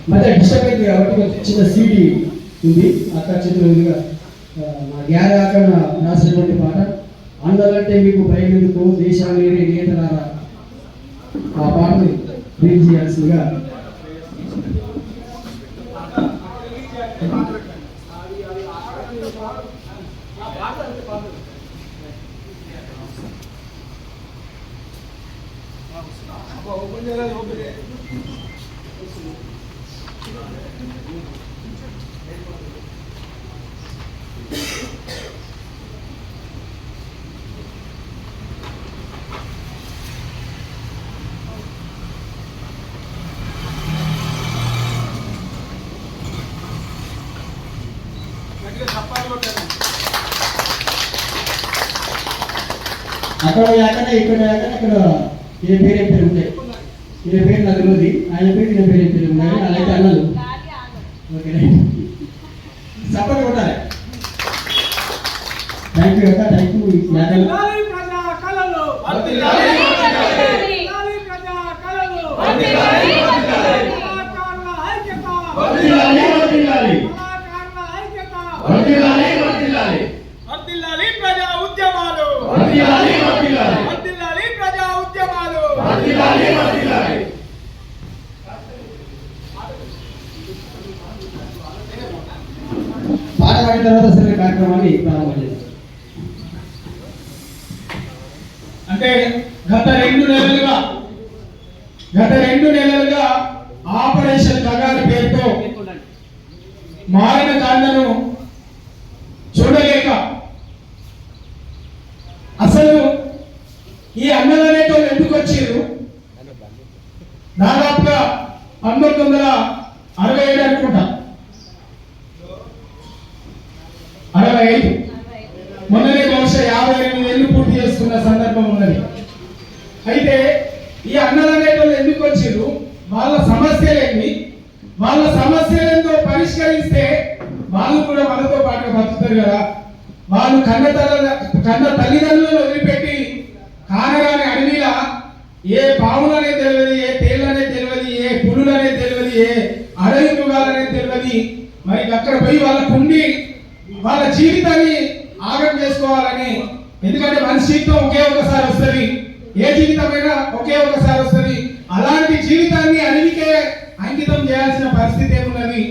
మధ్య డిస్టర్బ్ అయింది కాబట్టి చిన్న సీడీ ఉంది అక్క చేతిలో ఉందిగా మా గ్యార అక్కడ రాసినటువంటి పాట అందరంటే మీకు భయం ఎందుకు దేశాన్ని నియంత్రణారా ఆ పాటని రిలీజ్ చేయాల్సిందిగా అక్కడ ఇక్కడ అక్కడ ఏ పేరు ఏం పేరు ఉంటాయి ఈయన పేరు నాకు తెలియదు ఆయన పేరు ఈయన పేరు ఏం పేరు ఉన్నాయి అలాగే అన్నలు ఓకే సపోర్ట్ కొట్టాలి థ్యాంక్ యూ అక్క థ్యాంక్ యూ పాట పాడిన తర్వాత సరే కార్యక్రమాన్ని ప్రారంభం చేస్తాం. అంటే గత రెండు నెలలుగా ఆపరేషన్ కగారి పేరుతో మారిన కాండను చూడలేక అసలు ఈ అన్నలనేతో ఎందుకు వచ్చారు దాదాపుగా 1967 అనుకుంటా 65 మొన్ననే బహుశా 58 ఏళ్ళు పూర్తి చేసుకున్న సందర్భం ఉన్నది. అయితే ఈ అన్నలనేటోళ్ళు ఎందుకు వచ్చారు వాళ్ళ సమస్యలేంటి వాళ్ళ సమస్యలతో పరిష్కరిస్తే వాళ్ళు కూడా మనతో పాటు బతుకుతారు కదా. వాళ్ళు కన్న తల్లిదండ్రులను వదిలిపెట్టి కానగానే అడవిలా ఏ పావులనే తెలియదు ఏ తేళ్ళనే తెలియదు ఏ పులులనే తెలియదు ఏ అడవి మృగాలనే తెలియదు మరి అక్కడ పోయి వాళ్ళకు ఉండి వాళ్ళ జీవితాన్ని ఆగం చేసుకోవాలని. ఎందుకంటే మనిషి జీవితం ఒకే ఒకసారి వస్తుంది, ఏ జీవితమైనా ఒకే ఒకసారి వస్తుంది. అలాంటి జీవితాన్ని అడవికే అంకితం చేయాల్సిన పరిస్థితి ఏమున్నది.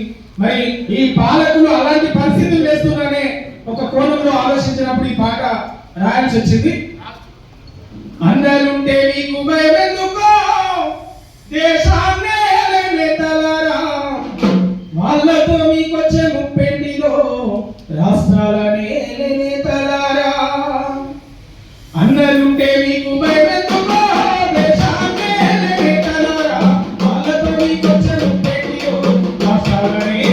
మరి ఈ పాలకులు అలాంటి పరిస్థితులు వేస్తున్నారనే ఒక కోణంలో ఆలోచించినప్పుడు ఈ పాట రాయాల్సి వచ్చింది. అందరుంటే మీకు భయం ఎందుకో దేశాన్నే నేతలారా వాళ్ళతో మీకొచ్చే ముప్పెండిలో రాష్ట్రాలనే నేతలారా. అందరుంటే మీకు భయం ఎందుకో దేశాన్నే నేతలారా వాళ్ళతో మీకొచ్చే ముప్పెండిలో రాష్ట్రాలనే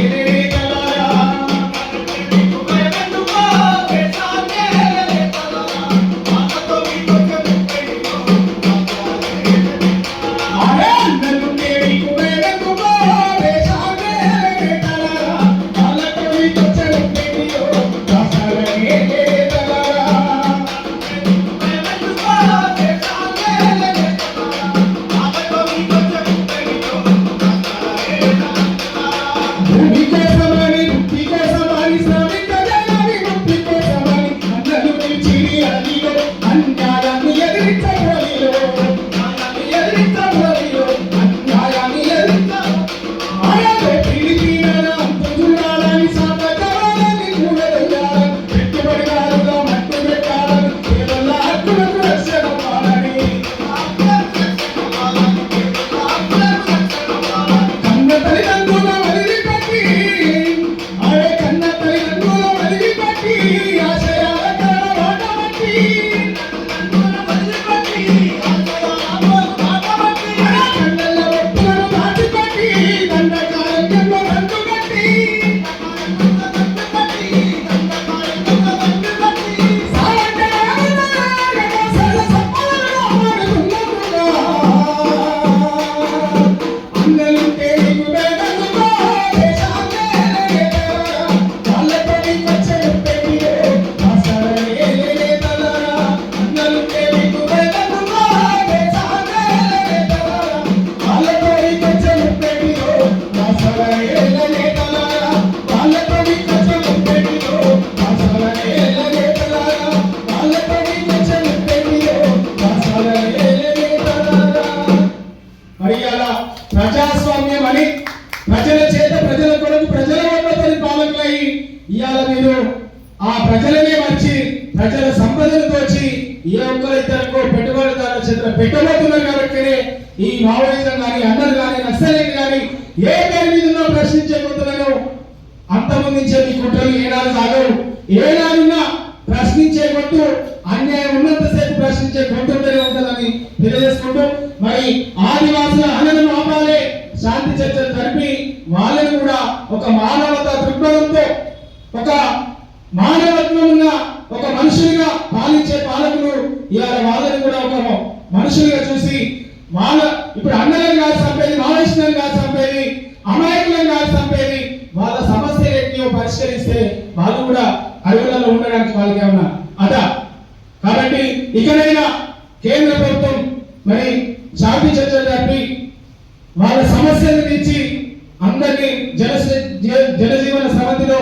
కానీ ప్రజల చేత ప్రజల కొరకు ప్రజల వద్దతో పాలకులై ఇవాళ మీరు ఆ ప్రజలనే వచ్చి ప్రజల సంపదను తోచి ఏ ఒక్కరిద్దరికో పెట్టుబడిదారుల చేత పెట్టబోతున్నారు కాబట్టి ఈ మావోయిజం కానీ అన్నలు కానీ నక్సలైట్ కానీ ఏ పేరు మీద ఉన్నా ప్రశ్నించే కొత్తలను అంతమందించే మీ కుట్రలు ఏనాడు సాగవు. ఏనాడున్నా ప్రశ్నించే కొట్టు అన్యాయం ఉన్నంతసేపు ప్రశ్నించే కొట్టుంటేనే ఉంటుందని తెలియజేసుకుంటూ మరి ఆదివాసుల హననం ఆపాలే శాంతి చర్చలు జరిపి వాళ్ళని కూడా ఒక మానవతా దృక్పథంతో ఒక మానవత్వం ఉన్న ఒక మనుషులుగా పాలించే పాలకులు ఇవాళ వాళ్ళని కూడా ఒక మనుషులుగా చూసి వాళ్ళ ఇప్పుడు అన్నలను కాదు చంపేది, మావోయిస్టులను కాదు చంపేది, అమాయకులను కాదు చంపేది, వాళ్ళ సమస్యలు ఎన్నో పరిష్కరిస్తే వాళ్ళు కూడా అడవులలో ఉండడానికి వాళ్ళకి ఏమన్నా అదా. కాబట్టి ఇకనైనా కేంద్ర ప్రభుత్వం మరి శాంతి చర్చలు జరిపి వాళ్ళ సమస్యలను తీర్చి అందరినీ జనజీవన సమితిలో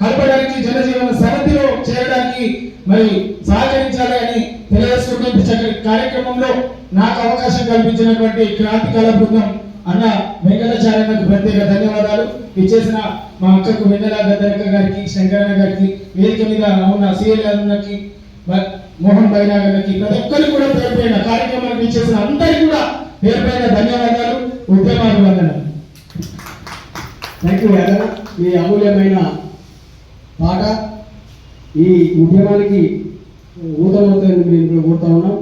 కలపడానికి, జనజీవన సమితిలో చేరడానికి మరి సహకరించాలి అని తెలియజేసుకుంటే చక్కటి కార్యక్రమంలో నాకు అవకాశం కల్పించినటువంటి క్రాంతి కళా బృందం అన్న వెంకటాచార్యకు ప్రత్యేక ధన్యవాదాలు. ఇచ్చేసిన మా అక్కకు వెన్నెల గద్దరక్క గారికి, శంకరన్న గారికి, వేదిక మీద ఉన్న సిఎల్ అన్నకి, మోహన్ బైనా గారికి, ప్రతి ఒక్కరికి కూడా పేరు పైన కార్యక్రమానికి ఇచ్చేసిన అందరికీ కూడా పేరు పైన ధన్యవాదాలు, ఉద్యమాభివందనాలు. Thank you Yadav. ఈ అమూల్యమైన పాట ఈ ఉద్యమానికి ఊతమవుతుంది మేము కోరుతా ఉన్నాం.